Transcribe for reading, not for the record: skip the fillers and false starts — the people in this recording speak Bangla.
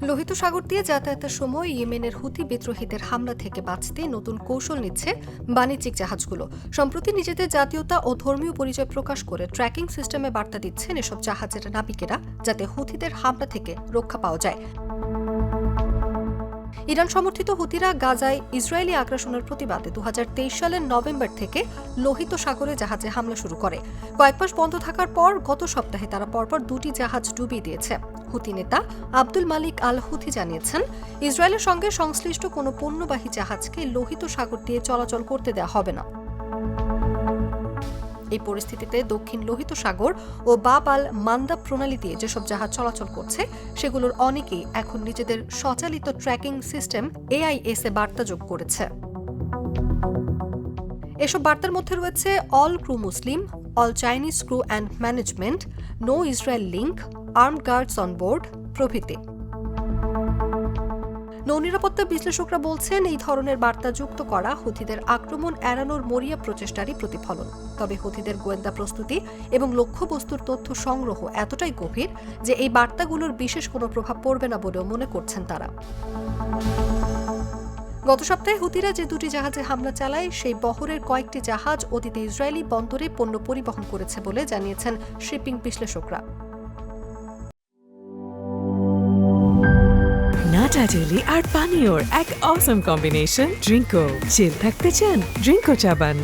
লোহিত সাগর দিয়ে যাতায়াতের সময় ইয়েমেনের হুথি বিদ্রোহীদের হামলা থেকে বাঁচতে নতুন কৌশল নিচ্ছে বাণিজ্যিক জাহাজগুলো। সম্প্রতি নিজেদের জাতীয়তা ও ধর্মীয় পরিচয় প্রকাশ করে ট্র্যাকিং সিস্টেমে বার্তা দিচ্ছেন এসব জাহাজের নাবিকেরা, যাতে হুথিদের হামলা থেকে রক্ষা পাওয়া যায়। ইরান সমর্থিত হুথিরা গাজায় ইসরায়েলি আগ্রাসনের প্রতিবাদে 2023 সালের নভেম্বর থেকে লোহিত সাগরে জাহাজে হামলা শুরু করে। কয়েক মাস বন্ধ থাকার পর গত সপ্তাহে তারা পরপর 2টি জাহাজ ডুবিয়ে দিয়েছে। হুথি নেতা আব্দুল মালিক আল হুথি জানিয়েছেন, ইসরায়েলের সঙ্গে সংশ্লিষ্ট কোনো পণ্যবাহী জাহাজকে লোহিত সাগর দিয়ে চলাচল করতে দেওয়া হবে না। এই পরিস্থিতিতে দক্ষিণ লোহিত সাগর ও বাব আল মান্দাব প্রণালী দিয়ে যেসব জাহাজ চলাচল করছে সেগুলোর অনেকেই এখন নিজেদের স্বচালিত ট্র্যাকিং সিস্টেম AIS এ বার্তা যোগ করেছে। এসব বার্তার মধ্যে রয়েছে all crew Muslim, all Chinese crew and management, no Israel link, armed guards on board প্রভৃতি। নৌনিরাপত্তা বিশ্লেষকরা বলছেন, এই ধরনের বার্তা যুক্ত করা হুথিদের আক্রমণ এড়ানোর মরিয়া প্রচেষ্টারই প্রতিফলন। তবে হুথিদের গোয়েন্দা প্রস্তুতি এবং লক্ষ্যবস্তুর তথ্য সংগ্রহ এতটাই গভীর যে এই বার্তাগুলোর বিশেষ কোনো প্রভাব পড়বে না বলেও মনে করছেন তারা। গত সপ্তাহে হুথিরা যে 2টি জাহাজে হামলা চালায় সেই বহরের কয়েকটি জাহাজ অতীতে ইসরায়েলি বন্দরে পণ্য পরিবহন করেছে বলে জানিয়েছেন শিপিং বিশ্লেষকরা। নাটা জেলি আর পানীয়র এক অসম কম্বিনেশন ড্রিঙ্কো। চিল থাকতে চান? ড্রিঙ্কো চাবান।